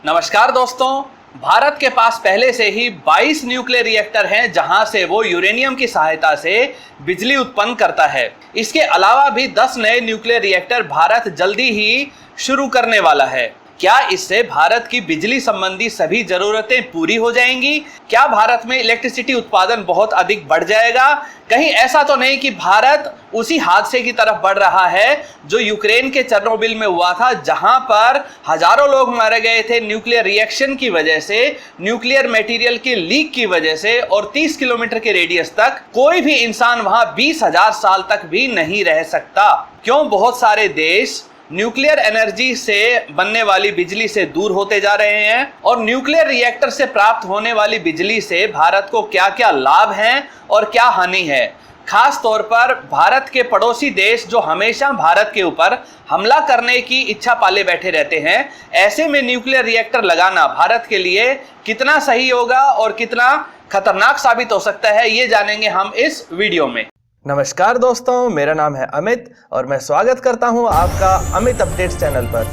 नमस्कार दोस्तों, भारत के पास पहले से ही 22 न्यूक्लियर रिएक्टर हैं जहां से वो यूरेनियम की सहायता से बिजली उत्पन्न करता है। इसके अलावा भी 10 नए न्यूक्लियर रिएक्टर भारत जल्दी ही शुरू करने वाला है। क्या इससे भारत की बिजली संबंधी सभी जरूरतें पूरी हो जाएंगी? क्या भारत में इलेक्ट्रिसिटी उत्पादन बहुत अधिक बढ़ जाएगा? कहीं ऐसा तो नहीं कि भारत उसी हादसे की तरफ बढ़ रहा है जो यूक्रेन के चेर्नोबिल में हुआ था, जहां पर हजारों लोग मारे गए थे न्यूक्लियर रिएक्शन की वजह से, न्यूक्लियर मटेरियल के लीक की वजह से, और 30 किलोमीटर के रेडियस तक कोई भी इंसान वहां 20,000 साल तक भी नहीं रह सकता। क्यों बहुत सारे देश न्यूक्लियर एनर्जी से बनने वाली बिजली से दूर होते जा रहे हैं, और न्यूक्लियर रिएक्टर से प्राप्त होने वाली बिजली से भारत को क्या क्या लाभ हैं और क्या हानि है? खास तौर पर भारत के पड़ोसी देश जो हमेशा भारत के ऊपर हमला करने की इच्छा पाले बैठे रहते हैं, ऐसे में न्यूक्लियर रिएक्टर लगाना भारत के लिए कितना सही होगा और कितना खतरनाक साबित हो सकता है, ये जानेंगे हम इस वीडियो में। नमस्कार दोस्तों, मेरा नाम है अमित और मैं स्वागत करता हूं आपका अमित अपडेट्स चैनल पर।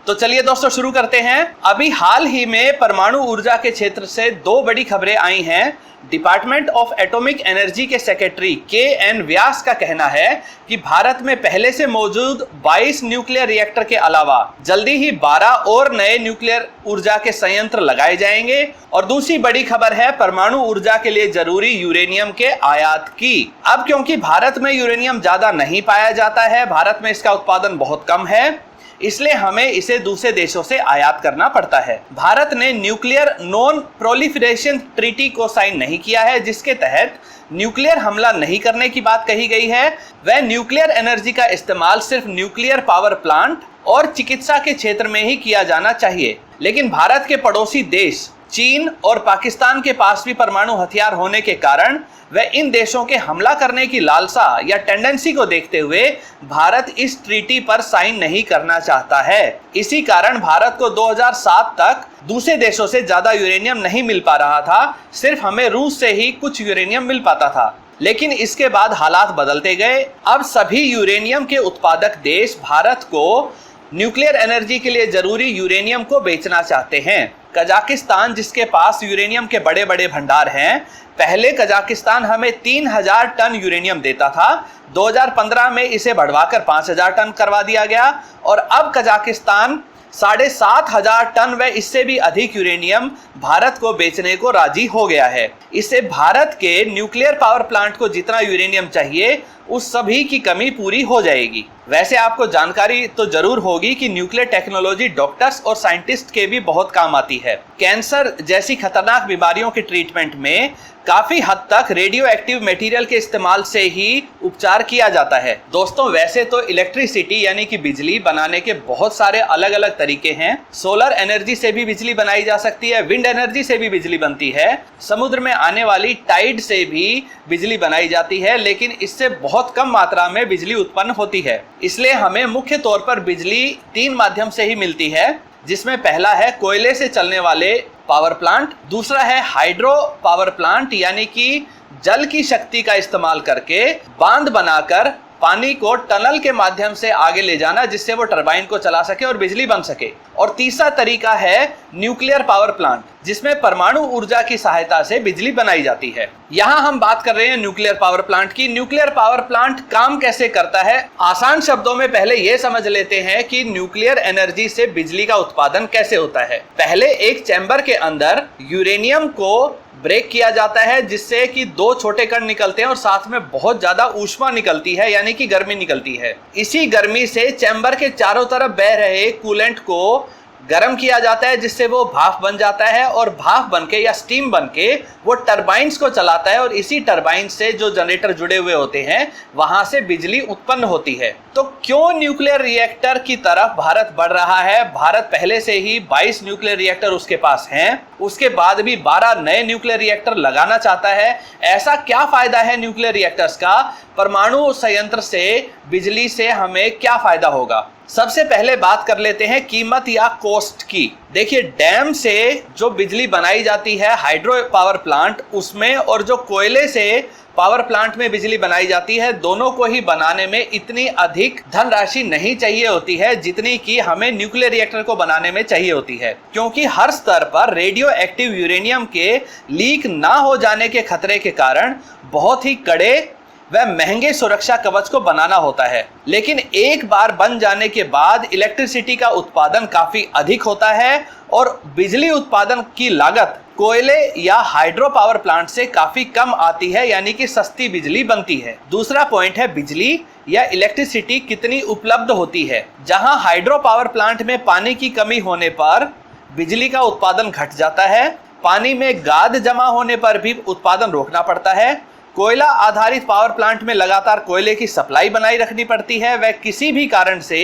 तो चलिए दोस्तों शुरू करते हैं। अभी हाल ही में परमाणु ऊर्जा के क्षेत्र से 2 बड़ी खबरें आई हैं। डिपार्टमेंट ऑफ एटॉमिक एनर्जी के सेक्रेटरी के.एन. व्यास का कहना है कि भारत में पहले से मौजूद 22 न्यूक्लियर रिएक्टर के अलावा जल्दी ही 12 और नए न्यूक्लियर ऊर्जा के संयंत्र लगाए जाएंगे। और दूसरी बड़ी खबर है परमाणु ऊर्जा के लिए जरूरी यूरेनियम के आयात की। अब क्योंकि भारत में यूरेनियम ज्यादा नहीं पाया जाता है, भारत में इसका उत्पादन बहुत कम है, इसलिए हमें इसे दूसरे देशों से आयात करना पड़ता है। भारत ने न्यूक्लियर नॉन प्रोलिफरेशन ट्रीटी को साइन नहीं किया है, जिसके तहत न्यूक्लियर हमला नहीं करने की बात कही गई है। वह न्यूक्लियर एनर्जी का इस्तेमाल सिर्फ न्यूक्लियर पावर प्लांट और चिकित्सा के क्षेत्र में ही किया जाना चाहिए। लेकिन भारत के पड़ोसी देश चीन और पाकिस्तान के पास भी परमाणु हथियार होने के कारण वह इन देशों के हमला करने की लालसा या टेंडेंसी को देखते हुए भारत इस ट्रीटी पर साइन नहीं करना चाहता है। इसी कारण भारत को 2007 तक दूसरे देशों से ज्यादा यूरेनियम नहीं मिल पा रहा था, सिर्फ हमें रूस से ही कुछ यूरेनियम मिल पाता था। लेकिन इसके बाद हालात बदलते गए। अब सभी यूरेनियम के उत्पादक देश भारत को न्यूक्लियर एनर्जी के लिए जरूरी यूरेनियम को बेचना चाहते हैं। कजाकिस्तान, जिसके पास यूरेनियम के बड़े बड़े भंडार हैं, पहले कजाकिस्तान हमें 3000 टन यूरेनियम देता था। 2015 में इसे बढ़वाकर 5000 टन करवा दिया गया और अब कजाकिस्तान 7500 टन व इससे भी अधिक यूरेनियम भारत को बेचने को राजी हो गया है। इससे भारत के न्यूक्लियर पावर प्लांट को जितना यूरेनियम चाहिए उस सभी की कमी पूरी हो जाएगी। वैसे आपको जानकारी तो जरूर होगी कि न्यूक्लियर टेक्नोलॉजी डॉक्टर्स और साइंटिस्ट के भी बहुत काम आती है। कैंसर जैसी खतरनाक बीमारियों के ट्रीटमेंट में काफी हद तक रेडियो एक्टिव मटेरियल के इस्तेमाल से ही उपचार किया जाता है। दोस्तों, वैसे तो इलेक्ट्रिसिटी यानी कि बिजली बनाने के बहुत सारे अलग अलग तरीके हैं। सोलर एनर्जी से भी बिजली बनाई जा सकती है, विंड एनर्जी से भी बिजली बनती है, समुद्र में आने वाली टाइड से भी बिजली बनाई जाती है, लेकिन इससे बहुत कम मात्रा में बिजली उत्पन्न होती है। इसलिए हमें मुख्य तौर पर बिजली 3 माध्यम से ही मिलती है, जिसमें पहला है कोयले से चलने वाले पावर प्लांट, दूसरा है हाइड्रो पावर प्लांट यानी कि जल की शक्ति का इस्तेमाल करके बांध बनाकर पानी को टनल के माध्यम से आगे ले जाना, जिससे वो टरबाइन को चला सके और बिजली बन सके। और तीसरा तरीका है न्यूक्लियर पावर प्लांट, जिसमें परमाणु ऊर्जा की सहायता से बिजली बनाई जाती है। यहाँ हम बात कर रहे हैं न्यूक्लियर पावर प्लांट की। न्यूक्लियर पावर प्लांट काम कैसे करता है? आसान शब्दों में पहले यह समझ लेते हैं कि न्यूक्लियर एनर्जी से बिजली का उत्पादन कैसे होता है। पहले एक चैम्बर के अंदर यूरेनियम को ब्रेक किया जाता है, जिससे कि 2 छोटे कण निकलते हैं और साथ में बहुत ज्यादा ऊष्मा निकलती है यानी कि गर्मी निकलती है। इसी गर्मी से चैम्बर के चारों तरफ बह रहे कूलेंट को गर्म किया जाता है, जिससे वो भाप बन जाता है और भाप बनके या स्टीम बनके वो टरबाइन्स को चलाता है और इसी टरबाइन से जो जनरेटर जुड़े हुए होते हैं वहां से बिजली उत्पन्न होती है। तो क्यों न्यूक्लियर रिएक्टर की तरफ भारत बढ़ रहा है? भारत पहले से ही 22 न्यूक्लियर रिएक्टर उसके पास हैं, उसके बाद भी 12 नए न्यूक्लियर रिएक्टर लगाना चाहता है। ऐसा क्या फायदा है न्यूक्लियर रिएक्टर्स का? परमाणु संयंत्र से बिजली से हमें क्या फायदा होगा? सबसे पहले बात कर लेते हैं कीमत या कॉस्ट की। देखिए, डैम से जो बिजली बनाई जाती है हाइड्रो पावर प्लांट उसमें, और जो कोयले से पावर प्लांट में बिजली बनाई जाती है, दोनों को ही बनाने में इतनी अधिक धनराशि नहीं चाहिए होती है जितनी कि हमें न्यूक्लियर रिएक्टर को बनाने में चाहिए होती है, क्योंकि हर स्तर पर रेडियो एक्टिव यूरेनियम के लीक ना हो जाने के खतरे के कारण बहुत ही कड़े व महंगे सुरक्षा कवच को बनाना होता है। लेकिन एक बार बन जाने के बाद इलेक्ट्रिसिटी का उत्पादन काफी अधिक होता है और बिजली उत्पादन की लागत कोयले या हाइड्रो पावर प्लांट से काफी कम आती है, यानी कि सस्ती बिजली बनती है। दूसरा पॉइंट है बिजली या इलेक्ट्रिसिटी कितनी उपलब्ध होती है। जहां हाइड्रो पावर प्लांट में पानी की कमी होने पर बिजली का उत्पादन घट जाता है, पानी में गाद जमा होने पर भी उत्पादन रोकना पड़ता है। कोयला आधारित पावर प्लांट में लगातार कोयले की सप्लाई बनाई रखनी पड़ती है। वह किसी भी कारण से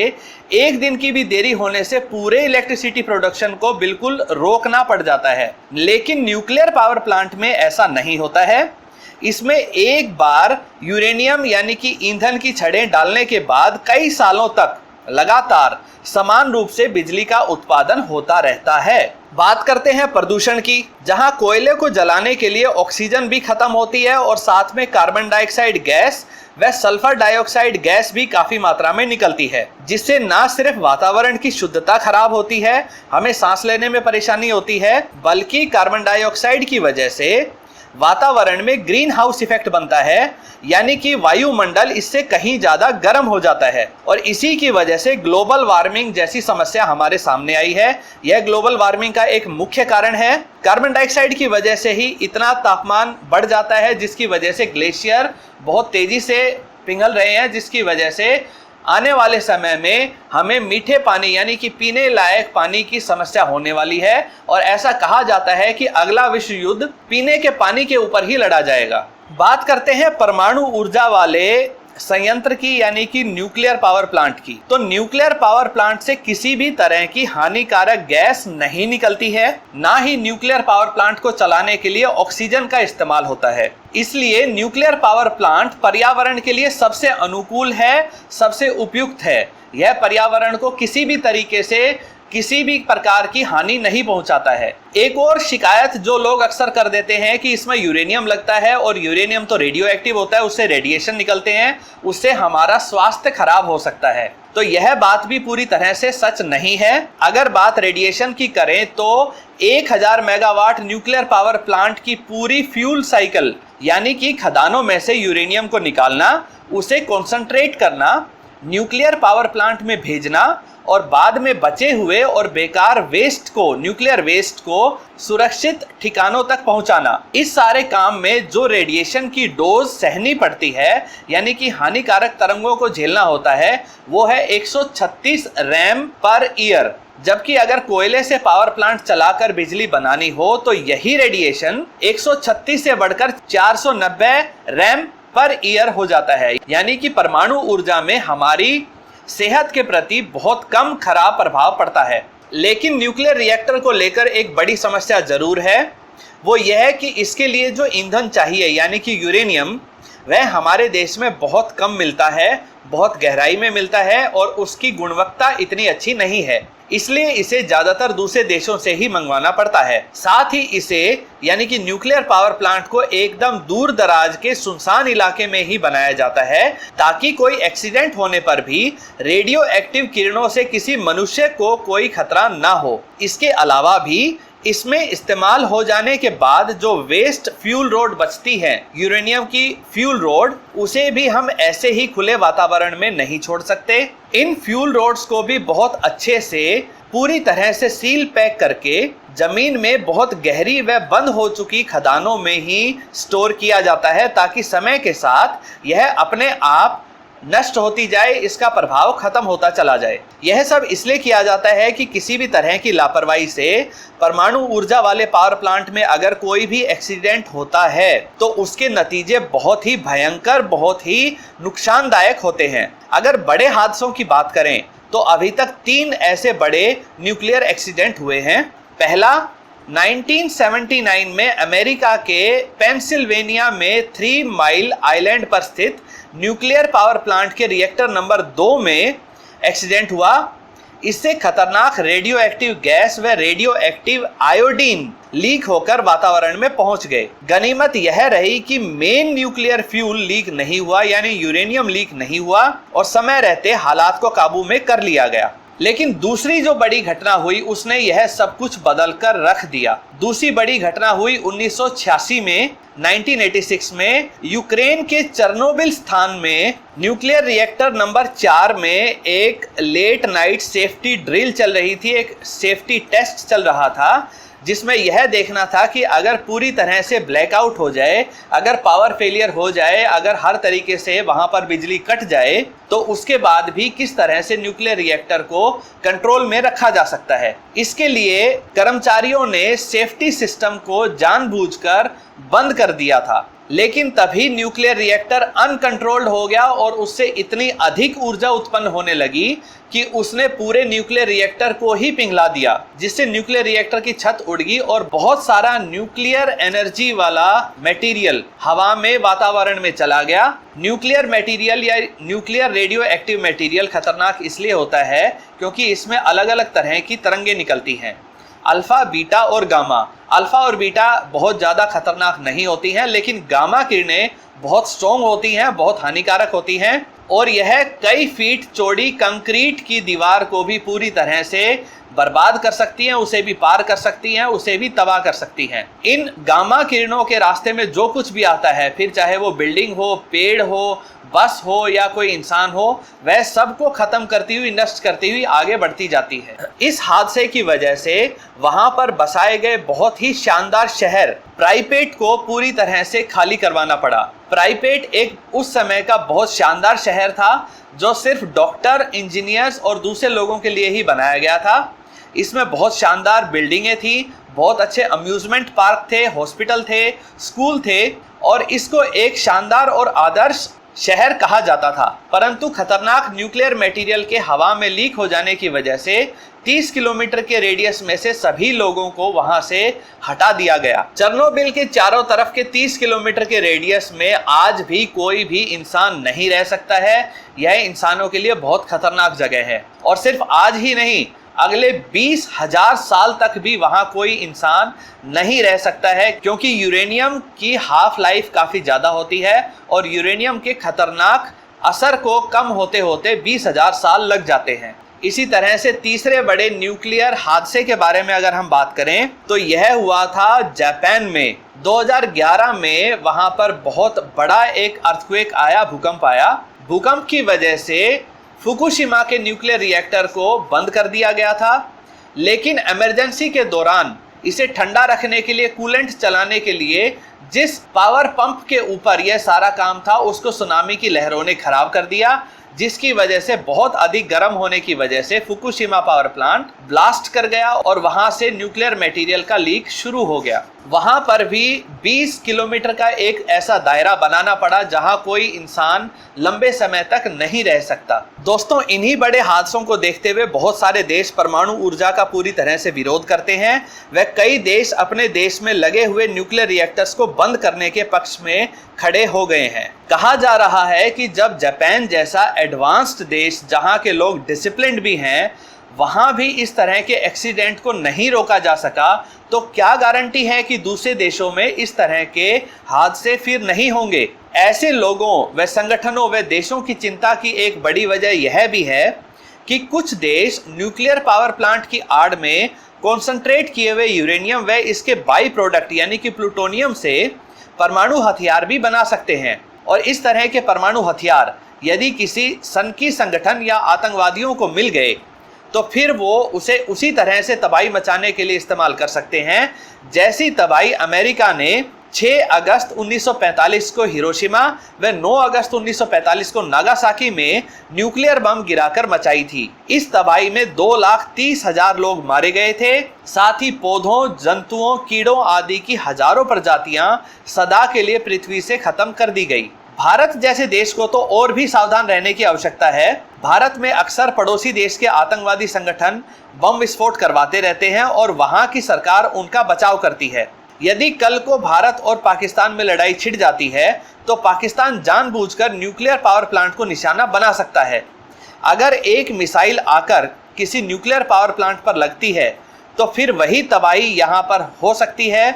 एक दिन की भी देरी होने से पूरे इलेक्ट्रिसिटी प्रोडक्शन को बिल्कुल रोकना पड़ जाता है। लेकिन न्यूक्लियर पावर प्लांट में ऐसा नहीं होता है। इसमें एक बार यूरेनियम यानी कि ईंधन की छड़ें डालने के बाद कई सालों तक लगातार समान रूप से बिजली का उत्पादन होता रहता है। बात करते हैं प्रदूषण की, जहां कोयले को जलाने के लिए ऑक्सीजन भी खत्म होती है और साथ में कार्बन डाइऑक्साइड गैस व सल्फर डाइऑक्साइड गैस भी काफी मात्रा में निकलती है, जिससे ना सिर्फ वातावरण की शुद्धता खराब होती है, हमें सांस लेने में परेशानी होती है, बल्कि कार्बन डाइऑक्साइड की वजह से वातावरण में ग्रीन हाउस इफेक्ट बनता है, यानी कि वायुमंडल इससे कहीं ज्यादा गर्म हो जाता है और इसी की वजह से ग्लोबल वार्मिंग जैसी समस्या हमारे सामने आई है। यह ग्लोबल वार्मिंग का एक मुख्य कारण है। कार्बन डाइऑक्साइड की वजह से ही इतना तापमान बढ़ जाता है, जिसकी वजह से ग्लेशियर बहुत तेजी से पिघल रहे हैं, जिसकी वजह से आने वाले समय में हमें मीठे पानी यानी कि पीने लायक पानी की समस्या होने वाली है और ऐसा कहा जाता है कि अगला विश्व युद्ध पीने के पानी के ऊपर ही लड़ा जाएगा। बात करते हैं परमाणु ऊर्जा वाले संयंत्र की, यानी कि न्यूक्लियर पावर प्लांट की। तो न्यूक्लियर पावर प्लांट से किसी भी तरह की हानिकारक गैस नहीं निकलती है, ना ही न्यूक्लियर पावर प्लांट को चलाने के लिए ऑक्सीजन का इस्तेमाल होता है। इसलिए न्यूक्लियर पावर प्लांट पर्यावरण के लिए सबसे अनुकूल है, सबसे उपयुक्त है। यह पर्यावरण को किसी भी तरीके से किसी भी प्रकार की हानि नहीं पहुंचाता है। एक और शिकायत जो लोग अक्सर कर देते हैं कि इसमें यूरेनियम लगता है और यूरेनियम तो रेडियो एक्टिव होता है, उससे रेडिएशन निकलते हैं, उससे हमारा स्वास्थ्य खराब हो सकता है। तो यह बात भी पूरी तरह से सच नहीं है। अगर बात रेडिएशन की करें तो 1000 मेगावाट न्यूक्लियर पावर प्लांट की पूरी फ्यूल साइकिल, यानी कि खदानों में से यूरेनियम को निकालना, उसे कॉन्सेंट्रेट करना, न्यूक्लियर पावर प्लांट में भेजना और बाद में बचे हुए और बेकार वेस्ट को, न्यूक्लियर वेस्ट को सुरक्षित ठिकानों तक पहुंचाना, इस सारे काम में जो रेडिएशन की डोज सहनी पड़ती है, यानी कि हानिकारक तरंगों को झेलना होता है, वो है 136 रैम पर ईयर। जबकि अगर कोयले से पावर प्लांट चलाकर बिजली बनानी हो तो यही रेडिएशन 136 से बढ़कर 490 रैम पर ईयर हो जाता है। यानी कि परमाणु ऊर्जा में हमारी सेहत के प्रति बहुत कम खराब प्रभाव पड़ता है। लेकिन न्यूक्लियर रिएक्टर को लेकर एक बड़ी समस्या जरूर है, वो यह है कि इसके लिए जो ईंधन चाहिए यानी कि यूरेनियम, वह हमारे देश में बहुत कम मिलता है, बहुत गहराई में मिलता है और उसकी गुणवत्ता इतनी अच्छी नहीं है, इसलिए इसे ज्यादातर दूसरे देशों से ही मंगवाना पड़ता है। साथ ही इसे यानी कि न्यूक्लियर पावर प्लांट को एकदम दूर दराज के सुनसान इलाके में ही बनाया जाता है, ताकि कोई एक्सीडेंट होने पर भी रेडियो एक्टिव किरणों से किसी मनुष्य को कोई खतरा ना हो। इसके अलावा भी इसमें इस्तेमाल हो जाने के बाद जो वेस्ट फ्यूल रोड बचती है, यूरेनियम की फ्यूल रोड, उसे भी हम ऐसे ही खुले वातावरण में नहीं छोड़ सकते। इन फ्यूल रोड्स को भी बहुत अच्छे से पूरी तरह से सील पैक करके जमीन में बहुत गहरी व बंद हो चुकी खदानों में ही स्टोर किया जाता है, ताकि समय के साथ यह अपने आप नष्ट होती जाए, इसका प्रभाव खत्म होता चला जाए। यह सब इसलिए किया जाता है कि किसी भी तरह की लापरवाही से परमाणु ऊर्जा वाले पावर प्लांट में अगर कोई भी एक्सीडेंट होता है तो उसके नतीजे बहुत ही भयंकर, बहुत ही नुकसानदायक होते हैं। अगर बड़े हादसों की बात करें तो अभी तक 3 ऐसे बड़े न्यूक्लियर एक्सीडेंट हुए हैं। पहला 1979 में अमेरिका के पेंसिल्वेनिया में 3 माइल आइलैंड पर स्थित न्यूक्लियर पावर प्लांट के रिएक्टर नंबर 2 में एक्सीडेंट हुआ। इससे खतरनाक रेडियो एक्टिव गैस व रेडियो एक्टिव आयोडीन लीक होकर वातावरण में पहुंच गए। गनीमत यह रही कि मेन न्यूक्लियर फ्यूल लीक नहीं हुआ, यानी यूरेनियम लीक नहीं हुआ और समय रहते हालात को काबू में कर लिया गया। लेकिन दूसरी जो बड़ी घटना हुई उसने यह सब कुछ बदल कर रख दिया। दूसरी बड़ी घटना हुई 1986 में। 1986 में यूक्रेन के चेर्नोबिल स्थान में न्यूक्लियर रिएक्टर नंबर 4 में एक लेट नाइट सेफ्टी ड्रिल चल रही थी, एक सेफ्टी टेस्ट चल रहा था, जिसमें यह देखना था कि अगर पूरी तरह से ब्लैकआउट हो जाए, अगर पावर फेलियर हो जाए, अगर हर तरीके से वहां पर बिजली कट जाए, तो उसके बाद भी किस तरह से न्यूक्लियर रिएक्टर को कंट्रोल में रखा जा सकता है। इसके लिए कर्मचारियों ने सेफ्टी सिस्टम को जानबूझकर बंद कर दिया था। लेकिन तभी न्यूक्लियर रिएक्टर अनकंट्रोल्ड हो गया और उससे इतनी अधिक ऊर्जा उत्पन्न होने लगी कि उसने पूरे न्यूक्लियर रिएक्टर को ही पिघला दिया, जिससे न्यूक्लियर रिएक्टर की छत उड़ गई और बहुत सारा न्यूक्लियर एनर्जी वाला मटेरियल हवा में, वातावरण में चला गया। न्यूक्लियर मटेरियल या न्यूक्लियर रेडियो एक्टिव मटेरियल खतरनाक इसलिए होता है क्योंकि इसमें अलग अलग तरह की तरंगें निकलती हैं, अल्फा, बीटा और गामा। अल्फा और बीटा बहुत ज़्यादा खतरनाक नहीं होती हैं, लेकिन गामा किरणें बहुत स्ट्रॉन्ग होती हैं, बहुत हानिकारक होती हैं और यह कई फीट चौड़ी कंक्रीट की दीवार को भी पूरी तरह से बर्बाद कर सकती हैं, उसे भी पार कर सकती हैं, उसे भी तबाह कर सकती हैं। इन गामा किरणों के रास्ते में जो कुछ भी आता है, फिर चाहे वो बिल्डिंग हो, पेड़ हो, बस हो या कोई इंसान हो, वह सबको खत्म करती हुई, नष्ट करती हुई आगे बढ़ती जाती है। इस हादसे की वजह से वहां पर बसाए गए बहुत ही शानदार शहर प्राइपेट को पूरी तरह से खाली करवाना पड़ा। प्राइपेट एक उस समय का बहुत शानदार शहर था जो सिर्फ डॉक्टर, इंजीनियर्स और दूसरे लोगों के लिए ही बनाया गया था। इसमें बहुत शानदार बिल्डिंगें थी, बहुत अच्छे अम्यूजमेंट पार्क थे, हॉस्पिटल थे, स्कूल थे और इसको एक शानदार और आदर्श शहर कहा जाता था। परंतु खतरनाक न्यूक्लियर मटेरियल के हवा में लीक हो जाने की वजह से 30 किलोमीटर के रेडियस में से सभी लोगों को वहां से हटा दिया गया। चेर्नोबिल के चारों तरफ के 30 किलोमीटर के रेडियस में आज भी कोई भी इंसान नहीं रह सकता है। यह इंसानों के लिए बहुत खतरनाक जगह है और सिर्फ आज ही नहीं, अगले 20,000 साल तक भी वहां कोई इंसान नहीं रह सकता है, क्योंकि यूरेनियम की हाफ लाइफ काफी ज्यादा होती है और यूरेनियम के खतरनाक असर को कम होते होते 20,000 साल लग जाते हैं। इसी तरह से तीसरे बड़े न्यूक्लियर हादसे के बारे में अगर हम बात करें तो यह हुआ था जापान में 2011 में। वहां पर बहुत बड़ा एक अर्थक्वेक आया, भूकंप आया। भूकंप की वजह से फुकुशिमा के न्यूक्लियर रिएक्टर को बंद कर दिया गया था, लेकिन इमरजेंसी के दौरान इसे ठंडा रखने के लिए, कूलेंट चलाने के लिए जिस पावर पंप के ऊपर यह सारा काम था, उसको सुनामी की लहरों ने खराब कर दिया, जिसकी वजह से बहुत अधिक गर्म होने की वजह से फुकुशिमा पावर प्लांट ब्लास्ट कर गया और वहां से न्यूक्लियर मटेरियल का लीक शुरू हो गया। वहां पर भी 20 किलोमीटर का एक ऐसा दायरा बनाना पड़ा जहां कोई इंसान लंबे समय तक नहीं रह सकता। दोस्तों, इन्हीं बड़े हादसों को देखते हुए बहुत सारे देश परमाणु ऊर्जा का पूरी तरह से विरोध करते हैं। वह कई देश अपने देश में लगे हुए न्यूक्लियर रिएक्टर्स को बंद करने के पक्ष में खड़े हो गए हैं। कहा जा रहा है कि जब जापान जैसा एडवांस्ड देश, जहां के लोग डिसिप्लिन्ड भी हैं, वहां भी इस तरह के एक्सीडेंट को नहीं रोका जा सका, तो क्या गारंटी है कि दूसरे देशों में इस तरह के हादसे फिर नहीं होंगे। ऐसे लोगों व संगठनों व देशों की चिंता की एक बड़ी वजह यह भी है कि कुछ देश न्यूक्लियर पावर प्लांट की आड़ में कॉन्सेंट्रेट किए हुए यूरेनियम व इसके बाई प्रोडक्ट यानी कि प्लूटोनियम से परमाणु हथियार भी बना सकते हैं। और इस तरह के परमाणु हथियार यदि किसी सनकी संगठन या आतंकवादियों को मिल गए तो फिर वो उसे उसी तरह से तबाही मचाने के लिए इस्तेमाल कर सकते हैं जैसी तबाही अमेरिका ने 6 अगस्त 1945 को हिरोशिमा व 9 अगस्त 1945 को नागासाकी में न्यूक्लियर बम गिराकर मचाई थी। इस तबाही में 2,30,000 लोग मारे गए थे। साथ ही पौधों, जंतुओं, कीड़ों आदि की हजारों प्रजातियां सदा के लिए पृथ्वी से खत्म कर दी गई। भारत जैसे देश को तो और भी सावधान रहने की आवश्यकता है। भारत में अक्सर पड़ोसी देश के आतंकवादी संगठन बम विस्फोट करवाते रहते हैं और वहां की सरकार उनका बचाव करती है। यदि कल को भारत और पाकिस्तान में लड़ाई छिड़ जाती है तो पाकिस्तान जानबूझकर न्यूक्लियर पावर प्लांट को निशाना बना सकता है। अगर एक मिसाइल आकर किसी न्यूक्लियर पावर प्लांट पर लगती है तो फिर वही तबाही यहाँ पर हो सकती है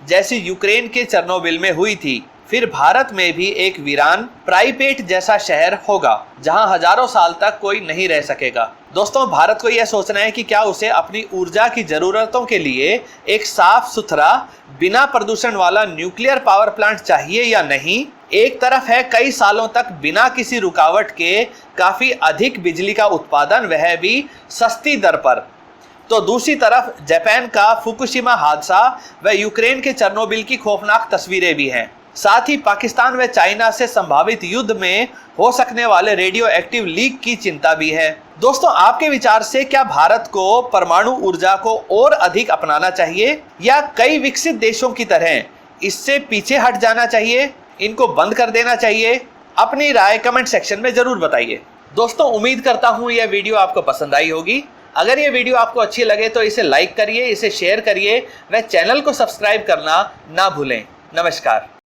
जैसी यूक्रेन के चेर्नोबिल में हुई थी। फिर भारत में भी एक वीरान प्राइपेट जैसा शहर होगा जहां हजारों साल तक कोई नहीं रह सकेगा। दोस्तों, भारत को यह सोचना है कि क्या उसे अपनी ऊर्जा की जरूरतों के लिए एक साफ सुथरा बिना प्रदूषण वाला न्यूक्लियर पावर प्लांट चाहिए या नहीं। एक तरफ है कई सालों तक बिना किसी रुकावट के काफी अधिक बिजली का उत्पादन, वह भी सस्ती दर पर, तो दूसरी तरफ जापान का फुकुशिमा हादसा व यूक्रेन के चेर्नोबिल की खौफनाक तस्वीरें भी हैं। साथ ही पाकिस्तान व चाइना से संभावित युद्ध में हो सकने वाले रेडियो एक्टिव लीक की चिंता भी है। दोस्तों, आपके विचार से क्या भारत को परमाणु ऊर्जा को और अधिक अपनाना चाहिए या कई विकसित देशों की तरह इससे पीछे हट जाना चाहिए, इनको बंद कर देना चाहिए? अपनी राय कमेंट सेक्शन में जरूर बताइए। दोस्तों, उम्मीद करता हूँ यह वीडियो आपको पसंद आई होगी। अगर ये वीडियो आपको अच्छी लगे तो इसे लाइक करिए, इसे शेयर करिए व चैनल को सब्सक्राइब करना ना भूलें। नमस्कार।